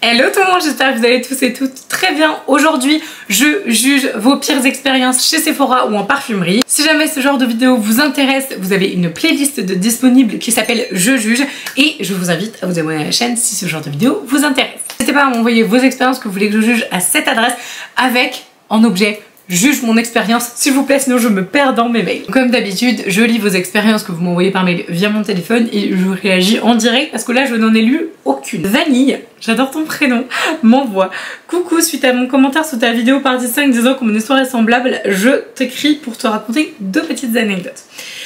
Hello tout le monde, j'espère que vous allez tous et toutes très bien. Aujourd'hui, je juge vos pires expériences chez Sephora ou en parfumerie. Si jamais ce genre de vidéo vous intéresse, vous avez une playlist de disponible qui s'appelle Je juge et je vous invite à vous abonner à la chaîne si ce genre de vidéo vous intéresse. N'hésitez pas à m'envoyer vos expériences que vous voulez que je juge à cette adresse avec en objet juge mon expérience s'il vous plaît, sinon je me perds dans mes mails. Comme d'habitude, je lis vos expériences que vous m'envoyez par mail via mon téléphone et je réagis en direct parce que là je n'en ai lu aucune. Vanille, j'adore ton prénom, m'envoie: coucou, suite à mon commentaire sous ta vidéo partie 5 disant que mon histoire est semblable, je t'écris pour te raconter deux petites anecdotes.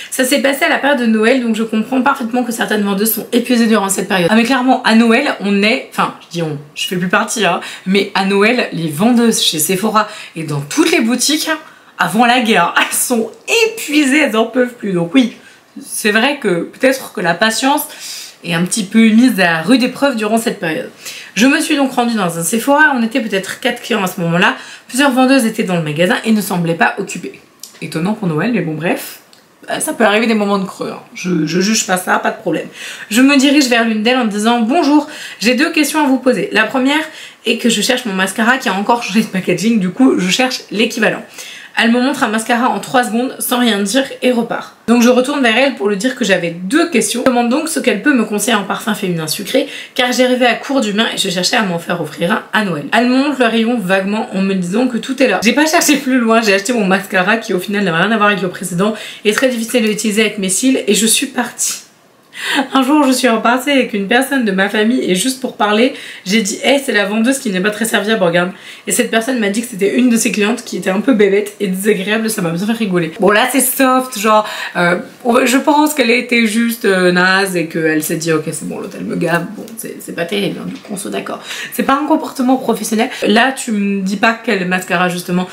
Ça s'est passé à la période de Noël, donc je comprends parfaitement que certaines vendeuses sont épuisées durant cette période. Ah mais clairement, à Noël, on est... Enfin, je dis on, je fais plus partie, hein, mais à Noël, les vendeuses chez Sephora et dans toutes les boutiques, avant la guerre, elles sont épuisées, elles en peuvent plus. Donc oui, c'est vrai que peut-être que la patience est un petit peu mise à rude épreuve durant cette période. Je me suis donc rendue dans un Sephora, on était peut-être 4 clients à ce moment-là, plusieurs vendeuses étaient dans le magasin et ne semblaient pas occupées. Étonnant pour Noël, mais bon bref. Ça peut arriver des moments de creux, hein. Je juge pas ça, pas de problème. Je me dirige vers l'une d'elles en me disant: bonjour, j'ai deux questions à vous poser. La première est que je cherche mon mascara qui a encore changé de packaging, du coup je cherche l'équivalent. Elle me montre un mascara en 3 secondes sans rien dire et repart. Donc je retourne vers elle pour lui dire que j'avais deux questions. Je demande donc ce qu'elle peut me conseiller en parfum féminin sucré car j'ai rêvé à court d'humain et je cherchais à m'en faire offrir un à Noël. Elle me montre le rayon vaguement en me disant que tout est là. J'ai pas cherché plus loin, j'ai acheté mon mascara qui au final n'a rien à voir avec le précédent et est très difficile à utiliser avec mes cils et je suis partie. Un jour je suis repartie avec une personne de ma famille et juste pour parler j'ai dit: hey, c'est la vendeuse qui n'est pas très serviable, regarde. Et cette personne m'a dit que c'était une de ses clientes qui était un peu bébête et désagréable, ça m'a bien fait rigoler. Bon là c'est soft, genre je pense qu'elle a été juste naze et qu'elle s'est dit ok c'est bon, l'autre elle me gave, bon c'est pas terrible, hein, du coup on soit d'accord. C'est pas un comportement professionnel. Là tu me dis pas quel mascara justement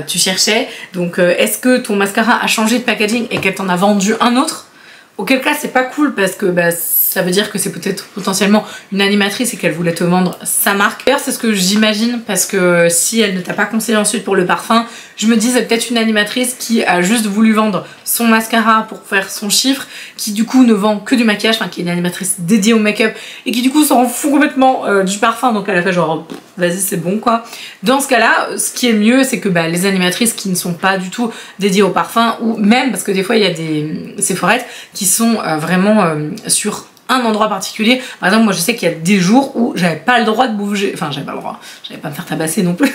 tu cherchais, donc est-ce que ton mascara a changé de packaging et qu'elle t'en a vendu un autre? Auquel cas c'est pas cool parce que ça veut dire que c'est peut-être potentiellement une animatrice et qu'elle voulait te vendre sa marque. D'ailleurs c'est ce que j'imagine parce que si elle ne t'a pas conseillé ensuite pour le parfum, je me dis c'est peut-être une animatrice qui a juste voulu vendre son mascara pour faire son chiffre, qui du coup ne vend que du maquillage, enfin qui est une animatrice dédiée au make-up et qui du coup s'en fout complètement du parfum, donc elle a fait genre vas-y c'est bon quoi. Dans ce cas là, ce qui est mieux c'est que les animatrices qui ne sont pas du tout dédiées au parfum, ou même parce que des fois il y a des Sephorettes qui sont vraiment sur un endroit particulier. Par exemple moi je sais qu'il y a des jours où j'avais pas le droit de bouger, enfin j'avais pas le droit, j'allais pas me faire tabasser non plus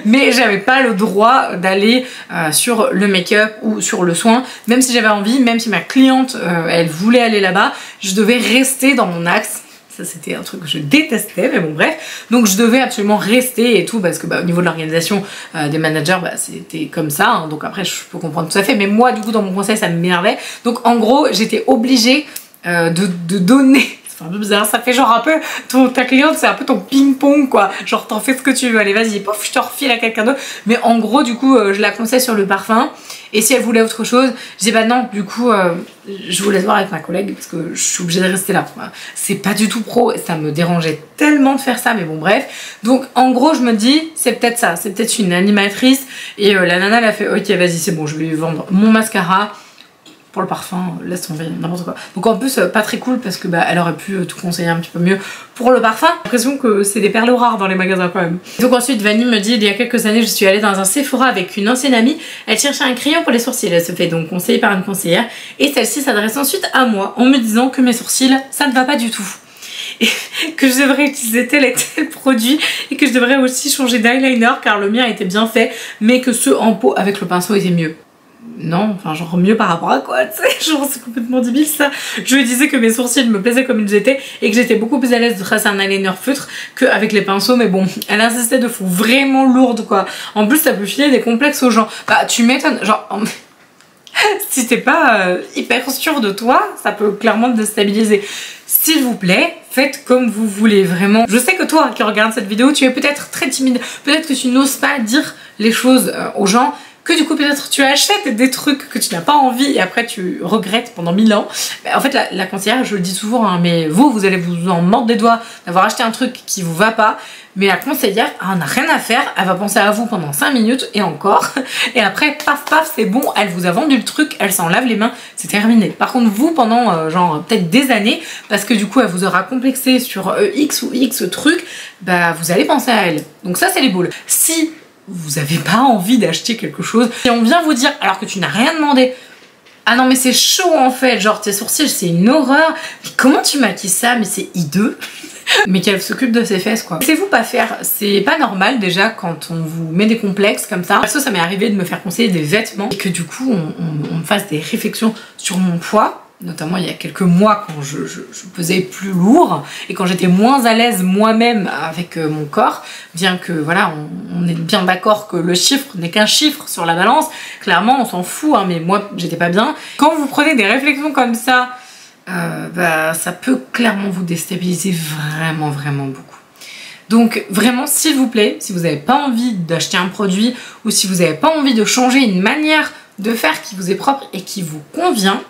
mais j'avais pas le droit d'aller sur le make-up ou sur le soin, même si j'avais envie, même si ma cliente elle voulait aller là-bas, je devais rester dans mon axe. Ça c'était un truc que je détestais, mais bon bref, donc je devais absolument rester et tout parce que au niveau de l'organisation des managers c'était comme ça, hein. Donc après je peux comprendre tout à fait, mais moi du coup dans mon conseil ça m'énervait, donc en gros j'étais obligée de donner. C'est un peu bizarre, ça fait genre un peu ta cliente c'est un peu ton ping-pong quoi, genre t'en fais ce que tu veux, allez vas-y pouf je te refile à quelqu'un d'autre, mais en gros du coup je la conseille sur le parfum et si elle voulait autre chose je dis non du coup je vous laisse voir avec ma collègue parce que je suis obligée de rester là, c'est pas du tout pro et ça me dérangeait tellement de faire ça, mais bon bref, donc en gros je me dis c'est peut-être ça, c'est peut-être une animatrice et la nana elle a fait ok vas-y c'est bon je vais lui vendre mon mascara. Pour le parfum, laisse tomber, n'importe quoi. Donc en plus pas très cool parce que elle aurait pu te conseiller un petit peu mieux pour le parfum. J'ai l'impression que c'est des perles rares dans les magasins quand même. Donc ensuite Vanny me dit: il y a quelques années je suis allée dans un Sephora avec une ancienne amie, elle cherchait un crayon pour les sourcils, elle se fait donc conseiller par une conseillère et celle-ci s'adresse ensuite à moi en me disant que mes sourcils ça ne va pas du tout. Et que je devrais utiliser tel et tel produit et que je devrais aussi changer d'eyeliner car le mien était bien fait mais que ceux en pot avec le pinceau étaient mieux. Non, enfin genre mieux par rapport à quoi, tu sais, genre c'est complètement débile ça. Je lui disais que mes sourcils me plaisaient comme ils étaient et que j'étais beaucoup plus à l'aise de tracer un eyeliner feutre qu'avec les pinceaux, mais bon, elle insistait de fou, vraiment lourde quoi. En plus ça peut filer des complexes aux gens. Tu m'étonnes, genre si t'es pas hyper sûr de toi, ça peut clairement te déstabiliser. S'il vous plaît, faites comme vous voulez, vraiment. Je sais que toi qui regardes cette vidéo, tu es peut-être très timide, peut-être que tu n'oses pas dire les choses aux gens que du coup peut-être tu achètes des trucs que tu n'as pas envie et après tu regrettes pendant 1000 ans. En fait la conseillère, je le dis toujours, hein, mais vous allez vous en mordre des doigts d'avoir acheté un truc qui vous va pas. Mais la conseillère, elle n'a rien à faire, elle va penser à vous pendant 5 minutes et encore. Et après, paf paf, c'est bon, elle vous a vendu le truc, elle s'en lave les mains, c'est terminé. Par contre, vous, pendant genre peut-être des années, parce que du coup, elle vous aura complexé sur X ou X trucs, bah vous allez penser à elle. Donc ça, c'est les boules. Si vous n'avez pas envie d'acheter quelque chose, et on vient vous dire, alors que tu n'as rien demandé, ah non mais c'est chaud en fait, genre tes sourcils c'est une horreur, mais comment tu maquilles ça, mais c'est hideux. Mais qu'elle s'occupe de ses fesses quoi. Laissez-vous pas faire, c'est pas normal déjà quand on vous met des complexes comme ça. Perso ça m'est arrivé de me faire conseiller des vêtements et que du coup on me fasse des réflexions sur mon poids. Notamment il y a quelques mois quand je pesais plus lourd et quand j'étais moins à l'aise moi-même avec mon corps, bien que voilà on est bien d'accord que le chiffre n'est qu'un chiffre sur la balance, clairement on s'en fout hein, mais moi j'étais pas bien. Quand vous prenez des réflexions comme ça, bah, ça peut clairement vous déstabiliser vraiment beaucoup. Donc vraiment s'il vous plaît, si vous n'avez pas envie d'acheter un produit ou si vous n'avez pas envie de changer une manière de faire qui vous est propre et qui vous convient,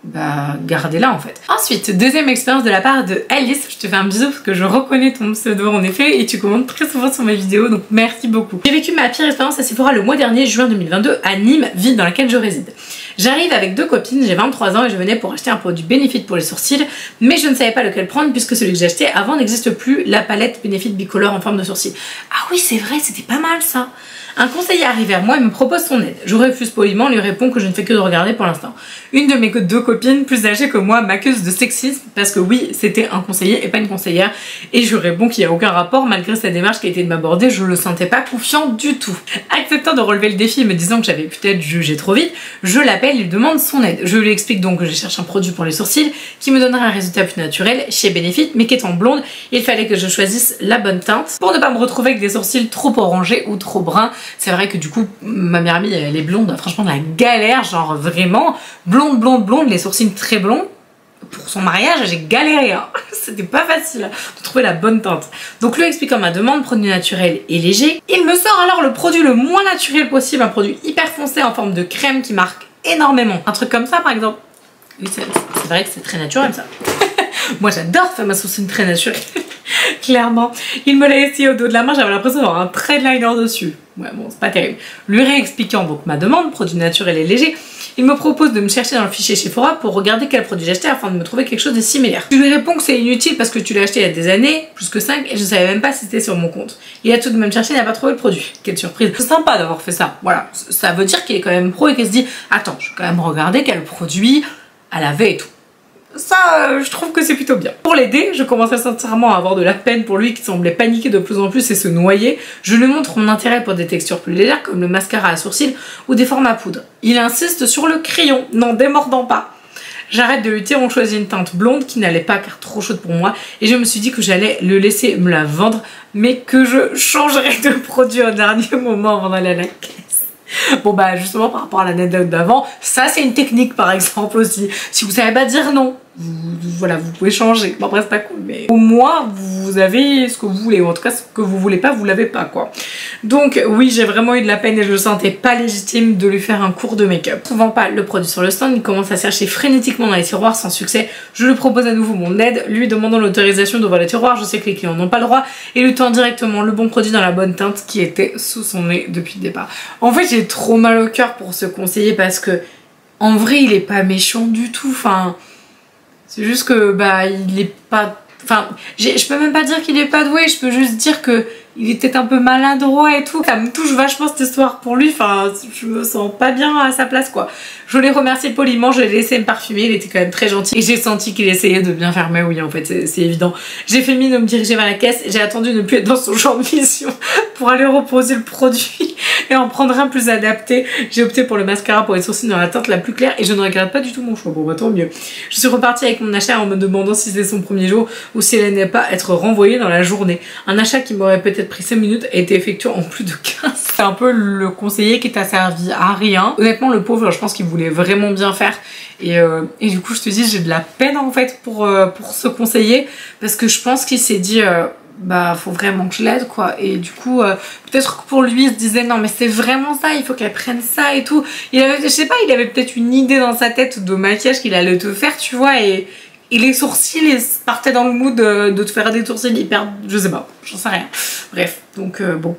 bah gardez-la en fait. Ensuite, deuxième expérience de la part de Alice, je te fais un bisou parce que je reconnais ton pseudo en effet et tu commentes très souvent sur mes vidéos donc merci beaucoup. J'ai vécu ma pire expérience à Sephora le mois dernier, juin 2022 à Nîmes, ville dans laquelle je réside. J'arrive avec 2 copines, j'ai 23 ans et je venais pour acheter un produit Benefit pour les sourcils, mais je ne savais pas lequel prendre puisque celui que j'ai acheté avant n'existe plus, la palette Benefit Bicolor en forme de sourcil. Ah oui c'est vrai, c'était pas mal ça. Un conseiller arrive vers moi et me propose son aide. Je refuse poliment, lui réponds que je ne fais que de regarder pour l'instant. Une de mes 2 copines plus âgées que moi m'accuse de sexisme parce que oui, c'était un conseiller et pas une conseillère. Et je réponds qu'il n'y a aucun rapport malgré sa démarche qui a été de m'aborder, je le sentais pas confiant du tout. Acceptant de relever le défi et me disant que j'avais peut-être jugé trop vite, je l'appelle et lui demande son aide. Je lui explique donc que je cherche un produit pour les sourcils qui me donnerait un résultat plus naturel chez Benefit, mais qu'étant blonde, il fallait que je choisisse la bonne teinte pour ne pas me retrouver avec des sourcils trop orangés ou trop bruns. C'est vrai que du coup, ma meilleure amie, elle est blonde, franchement, la galère, genre vraiment, blonde, les sourcils très blonds. Pour son mariage, j'ai galéré, hein. C'était pas facile de trouver la bonne teinte. Donc lui expliquant ma demande, produit naturel et léger, il me sort alors le produit le moins naturel possible, un produit hyper foncé en forme de crème qui marque énormément. Un truc comme ça par exemple. Oui, c'est vrai que c'est très naturel ça. Moi j'adore faire ma sourcine très naturelle. Clairement. Il me l'a essayé au dos de la main, j'avais l'impression d'avoir un trait de liner dessus. Ouais bon, c'est pas terrible. Lui réexpliquant donc ma demande, produit naturel et léger, il me propose de me chercher dans le fichier Sephora pour regarder quel produit j'achetais afin de me trouver quelque chose de similaire. Je lui réponds que c'est inutile parce que tu l'as acheté il y a des années, plus que 5, et je savais même pas si c'était sur mon compte. Il a tout de même cherché, il n'a pas trouvé le produit. Quelle surprise. C'est sympa d'avoir fait ça. Voilà. Ça veut dire qu'il est quand même pro et qu'il se dit attends, je vais quand même regarder quel produit elle avait et tout. Ça, je trouve que c'est plutôt bien. Pour l'aider, je commençais sincèrement à avoir de la peine pour lui qui semblait paniquer de plus en plus et se noyer. Je lui montre mon intérêt pour des textures plus légères comme le mascara à sourcils ou des formes à poudre. Il insiste sur le crayon, n'en démordant pas. J'arrête de lutter, on choisit une teinte blonde qui n'allait pas car trop chaude pour moi et je me suis dit que j'allais le laisser me la vendre mais que je changerais de produit au dernier moment avant d'aller à la caisse. Bon bah justement par rapport à l'anecdote d'avant, ça c'est une technique par exemple aussi. Si vous savez pas dire non, voilà, vous pouvez changer. Bon après c'est pas cool mais au moins vous avez ce que vous voulez ou en tout cas ce que vous voulez pas vous l'avez pas quoi. Donc oui j'ai vraiment eu de la peine et je me sentais pas légitime de lui faire un cours de make-up. Trouvant pas le produit sur le stand, il commence à chercher frénétiquement dans les tiroirs sans succès. Je lui propose à nouveau mon aide, lui demandant l'autorisation d'ouvrir les tiroirs, je sais que les clients n'ont pas le droit et lui tend directement le bon produit dans la bonne teinte qui était sous son nez depuis le départ. En fait j'ai trop mal au cœur pour ce conseiller parce que en vrai il est pas méchant du tout, enfin c'est juste que bah il est pas, enfin je peux même pas dire qu'il est pas doué, je peux juste dire que il était un peu maladroit et tout. Ça me touche vachement cette histoire pour lui, enfin je me sens pas bien à sa place quoi. Je l'ai remercié poliment, je l'ai laissé me parfumer, il était quand même très gentil et j'ai senti qu'il essayait de bien faire mes oui en fait, c'est évident. J'ai fait mine de me diriger vers la caisse, j'ai attendu ne plus être dans son genre de mission pour aller reposer le produit et en prendre un plus adapté. J'ai opté pour le mascara pour les sourcils dans la teinte la plus claire et je ne regrette pas du tout mon choix, bon bah tant mieux. Je suis repartie avec mon achat en me demandant si c'était son premier jour ou si elle n'allait pas être renvoyée dans la journée. Un achat qui m'aurait peut-être pris 5 minutes a été effectué en plus de 15. C'est un peu le conseiller qui t'a servi à rien. Honnêtement le pauvre je pense qu'il voulait vraiment bien faire et du coup je te dis j'ai de la peine en fait pour ce conseiller parce que je pense qu'il s'est dit bah faut vraiment que je l'aide quoi. Et du coup peut-être que pour lui il se disait non mais c'est vraiment ça, il faut qu'elle prenne ça et tout. Il avait, je sais pas, il avait peut-être une idée dans sa tête de maquillage qu'il allait te faire, tu vois, et les sourcils ils partaient dans le mood de te faire des sourcils hyper, je sais pas, j'en sais rien. Bref, donc bon.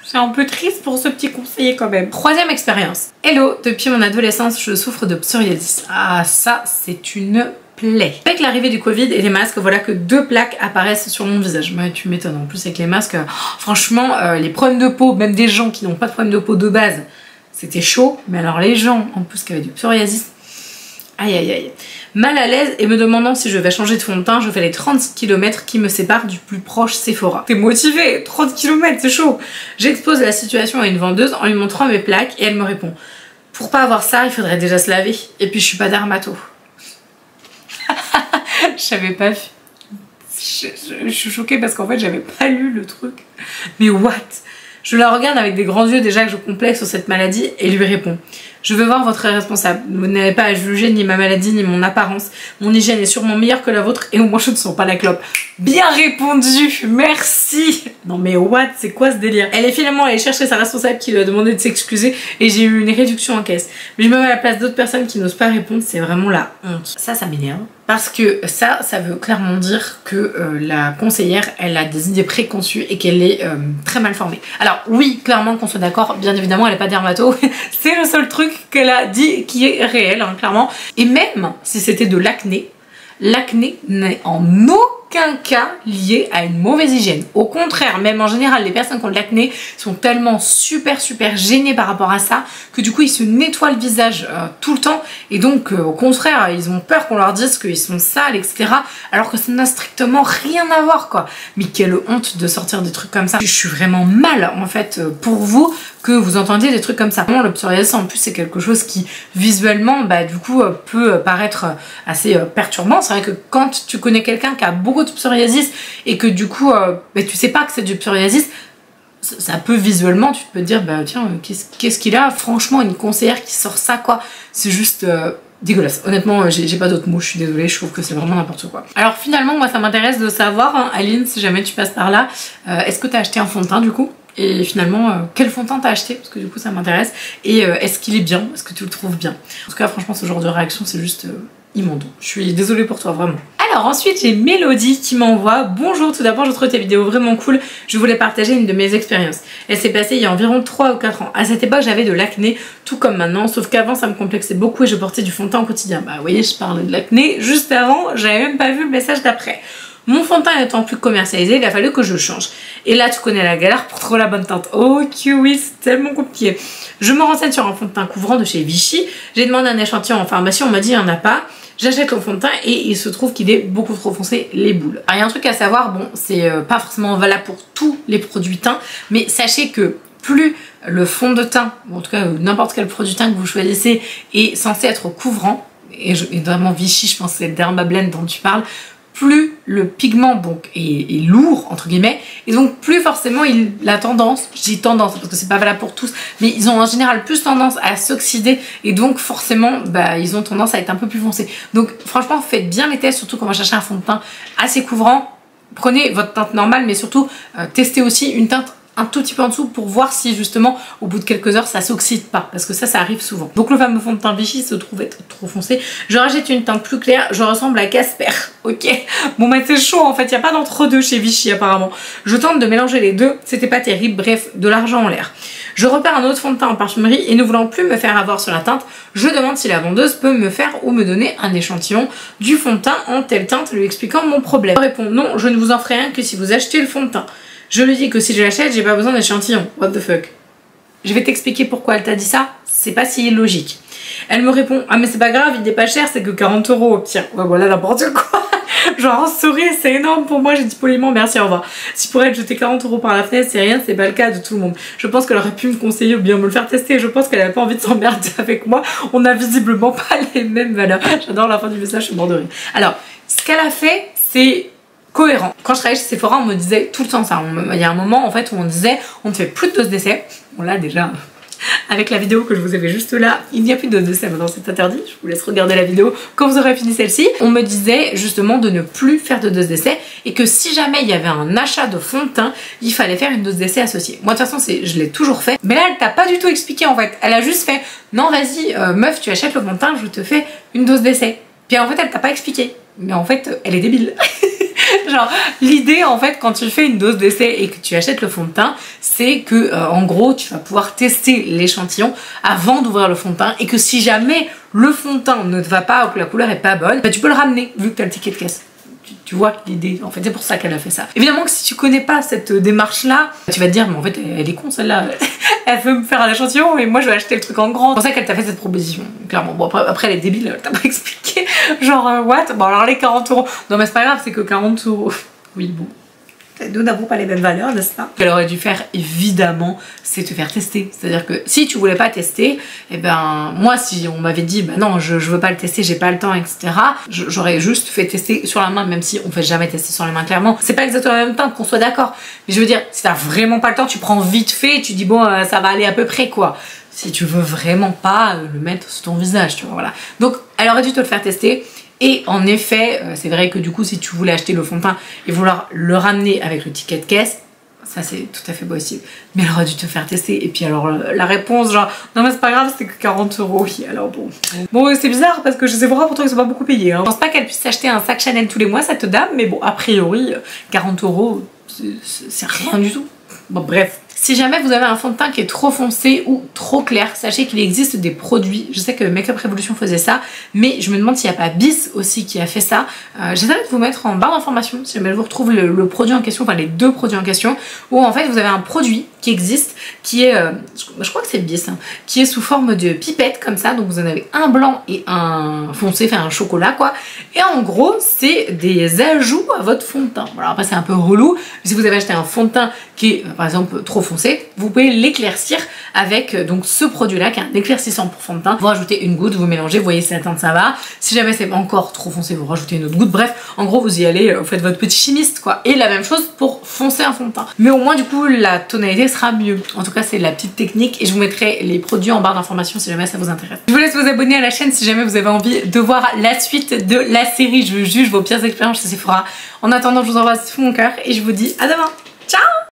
C'est un peu triste pour ce petit conseiller quand même. Troisième expérience. Hello, depuis mon adolescence, je souffre de psoriasis. Ah ça, c'est une plaie. Avec l'arrivée du Covid et des masques, voilà que 2 plaques apparaissent sur mon visage. Mais tu m'étonnes, en plus avec les masques, franchement, les problèmes de peau, même des gens qui n'ont pas de problème de peau de base, c'était chaud. Mais alors les gens, en plus qui avaient du psoriasis, aïe aïe aïe. Mal à l'aise et me demandant si je vais changer de fond de teint, je fais les 30 km qui me séparent du plus proche Sephora. T'es motivée, 30 km, c'est chaud. J'expose la situation à une vendeuse en lui montrant mes plaques et elle me répond: pour pas avoir ça, il faudrait déjà se laver. Et puis je suis pas dermato. Je savais pas. Je suis choquée parce qu'en fait j'avais pas lu le truc. Mais what? Je la regarde avec des grands yeux déjà que je complexe sur cette maladie et lui réponds: je veux voir votre responsable. Vous n'avez pas à juger ni ma maladie ni mon apparence. Mon hygiène est sûrement meilleure que la vôtre et au moins je ne sens pas la clope. Bien répondu, merci. Non mais what, c'est quoi ce délire? Elle est finalement allée chercher sa responsable qui lui a demandé de s'excuser et j'ai eu une réduction en caisse. Mais je me mets à la place d'autres personnes qui n'osent pas répondre, c'est vraiment la honte. Ça m'énerve. Parce que ça veut clairement dire que la conseillère, elle a des idées préconçues et qu'elle est très mal formée. Alors oui, clairement qu'on soit d'accord, bien évidemment, elle n'est pas dermato. C'est le seul truc qu'elle a dit qui est réel, hein, clairement. Et même si c'était de l'acné, l'acné n'est en aucun cas lié à une mauvaise hygiène. Au contraire, même en général, les personnes qui ont de l'acné sont tellement super gênées par rapport à ça que du coup ils se nettoient le visage tout le temps et donc au contraire ils ont peur qu'on leur dise qu'ils sont sales, etc. alors que ça n'a strictement rien à voir quoi. Mais quelle honte de sortir des trucs comme ça. Je suis vraiment mal en fait pour vous que vous entendiez des trucs comme ça. Le psoriasis en plus c'est quelque chose qui visuellement bah du coup peut paraître assez perturbant. C'est vrai que quand tu connais quelqu'un qui a beaucoup de psoriasis et que du coup bah, tu sais pas que c'est du psoriasis, ça peut visuellement, tu peux te dire bah tiens qu'est-ce qu'il a, franchement une conseillère qui sort ça quoi, c'est juste dégueulasse. Honnêtement j'ai pas d'autres mots, je suis désolée, je trouve que c'est vraiment n'importe quoi. Alors finalement moi ça m'intéresse de savoir hein, Aline, si jamais tu passes par là, est-ce que t'as acheté un fond de teint du coup? Et finalement, quel fond de teint t'as acheté? Parce que du coup ça m'intéresse. Et est-ce qu'il est bien? Est-ce que tu le trouves bien? En tout cas franchement ce genre de réaction c'est juste immonde. Je suis désolée pour toi vraiment. Alors ensuite j'ai Mélodie qui m'envoie: bonjour, tout d'abord je trouve tes vidéos vraiment cool, je voulais partager une de mes expériences. Elle s'est passée il y a environ 3 ou 4 ans. À cette époque j'avais de l'acné tout comme maintenant, sauf qu'avant ça me complexait beaucoup et je portais du fond de teint au quotidien. Bah vous voyez, je parlais de l'acné juste avant, j'avais même pas vu le message d'après. Mon fond de teint étant plus commercialisé, il a fallu que je change. Et là, tu connais la galère pour trouver la bonne teinte. Oh oui, c'est tellement compliqué. Je me renseigne sur un fond de teint couvrant de chez Vichy. J'ai demandé un échantillon en pharmacie, on m'a dit il n'y en a pas. J'achète le fond de teint et il se trouve qu'il est beaucoup trop foncé, les boules. Alors il y a un truc à savoir, bon, c'est pas forcément valable pour tous les produits teints, mais sachez que plus le fond de teint, ou en tout cas n'importe quel produit teint que vous choisissez, est censé être couvrant, et vraiment Vichy, je pense que c'est le Dermablend dont tu parles, plus le pigment donc est lourd entre guillemets et donc plus forcément il a tendance, je dis tendance parce que c'est pas valable pour tous, mais ils ont en général plus tendance à s'oxyder et donc forcément bah, ils ont tendance à être un peu plus foncés. Donc franchement faites bien les tests, surtout quand on va chercher un fond de teint assez couvrant. Prenez votre teinte normale mais surtout testez aussi une teinte un tout petit peu en dessous pour voir si justement au bout de quelques heures ça s'oxyde pas, parce que ça arrive souvent. Donc le fameux fond de teint Vichy se trouve être trop foncé. Je rachète une teinte plus claire, je ressemble à Casper. Ok, bon bah c'est chaud en fait, il n'y a pas d'entre-deux chez Vichy apparemment. Je tente de mélanger les deux, c'était pas terrible, bref, de l'argent en l'air. Je repère un autre fond de teint en parfumerie et ne voulant plus me faire avoir sur la teinte, je demande si la vendeuse peut me faire ou me donner un échantillon du fond de teint en telle teinte, lui expliquant mon problème. Elle répond: non, je ne vous en ferai rien que si vous achetez le fond de teint. Je lui dis que si je l'achète, j'ai pas besoin d'échantillon. What the fuck? Je vais t'expliquer pourquoi elle t'a dit ça. C'est pas si illogique. Elle me répond: ah mais c'est pas grave, il est pas cher, c'est que 40 € au pire. Ouais voilà, n'importe quoi. Genre souris, c'est énorme pour moi, j'ai dit poliment merci, au revoir. Si pour elle jeter 40 € par la fenêtre c'est rien, c'est pas le cas de tout le monde. Je pense qu'elle aurait pu me conseiller ou bien me le faire tester. Je pense qu'elle avait pas envie de s'emmerder avec moi. On a visiblement pas les mêmes valeurs. J'adore la fin du message, je suis mort de rire. Alors, ce qu'elle a fait, c'est cohérent. Quand je travaillais chez Sephora, on me disait tout le temps ça. Il y a un moment en fait où on disait on ne fait plus de doses d'essai. Bon là déjà, avec la vidéo que je vous avais juste là, il n'y a plus de dose d'essai maintenant, c'est interdit, je vous laisse regarder la vidéo quand vous aurez fini celle-ci. On me disait justement de ne plus faire de dose d'essai et que si jamais il y avait un achat de fond de teint, il fallait faire une dose d'essai associée. Moi de toute façon je l'ai toujours fait, mais là elle t'a pas du tout expliqué en fait, elle a juste fait non vas-y meuf tu achètes le fond de teint, je te fais une dose d'essai. Puis en fait elle t'a pas expliqué, mais en fait elle est débile. Genre l'idée en fait quand tu fais une dose d'essai et que tu achètes le fond de teint, c'est que en gros tu vas pouvoir tester l'échantillon avant d'ouvrir le fond de teint et que si jamais le fond de teint ne te va pas ou que la couleur est pas bonne, bah, tu peux le ramener vu que tu as le ticket de caisse. Tu vois l'idée, en fait c'est pour ça qu'elle a fait ça. Évidemment que si tu connais pas cette démarche là, tu vas te dire mais en fait elle est con celle-là, elle veut me faire un échantillon et moi je vais acheter le truc en grand. C'est pour ça qu'elle t'a fait cette proposition, clairement. Bon après elle est débile, elle t'a pas expliqué, genre what. Bon alors les 40 €, non mais c'est pas grave, c'est que 40 €, oui bon. Nous n'avons pas les mêmes valeurs, n'est-ce pas? Ce qu'elle aurait dû faire, évidemment, c'est te faire tester. C'est-à-dire que si tu voulais pas tester, et ben moi, si on m'avait dit, bah non, je veux pas le tester, j'ai pas le temps, etc., j'aurais juste fait tester sur la main, même si on fait jamais tester sur les mains, clairement. C'est pas exactement le même temps, qu'on soit d'accord. Mais je veux dire, si t'as vraiment pas le temps, tu prends vite fait, et tu dis, bon, ça va aller à peu près, quoi. Si tu veux vraiment pas le mettre sur ton visage, tu vois, voilà. Donc, elle aurait dû te le faire tester. Et en effet, c'est vrai que du coup, si tu voulais acheter le fond de teint et vouloir le ramener avec le ticket de caisse, ça c'est tout à fait possible. Mais elle aurait dû te faire tester. Et puis alors la réponse genre, non mais c'est pas grave, c'est que 40 €. Oui, alors bon. Bon, c'est bizarre parce que je sais vraiment pourtant qu'ils sont pas beaucoup payés. Hein. Je pense pas qu'elle puisse s'acheter un sac Chanel tous les mois, cette dame. Mais bon, a priori, 40 €, c'est rien du tout. Bon, bref. Si jamais vous avez un fond de teint qui est trop foncé ou trop clair, sachez qu'il existe des produits. Je sais que Makeup Revolution faisait ça, mais je me demande s'il n'y a pas Bis aussi qui a fait ça. J'essaierai de vous mettre en barre d'informations si jamais je vous retrouve le produit en question, enfin les deux produits en question, où en fait vous avez un produit qui existe, qui est, je crois que c'est Bis, hein, qui est sous forme de pipette comme ça, donc vous en avez un blanc et un foncé, enfin un chocolat quoi, et en gros c'est des ajouts à votre fond de teint. Voilà, après c'est un peu relou, mais si vous avez acheté un fond de teint qui est par exemple trop foncé, vous pouvez l'éclaircir avec donc ce produit là qui est un éclaircissant pour fond de teint. Vous rajoutez une goutte, vous mélangez, vous voyez si la teinte ça va. Si jamais c'est encore trop foncé, vous rajoutez une autre goutte. Bref, en gros vous y allez, vous faites votre petit chimiste quoi. Et la même chose pour foncer un fond de teint. Mais au moins du coup la tonalité sera mieux. En tout cas c'est la petite technique et je vous mettrai les produits en barre d'informations si jamais ça vous intéresse. Je vous laisse vous abonner à la chaîne si jamais vous avez envie de voir la suite de la série. Je juge vos pires expériences chez Sephora. En attendant je vous embrasse tout mon cœur et je vous dis à demain. Ciao!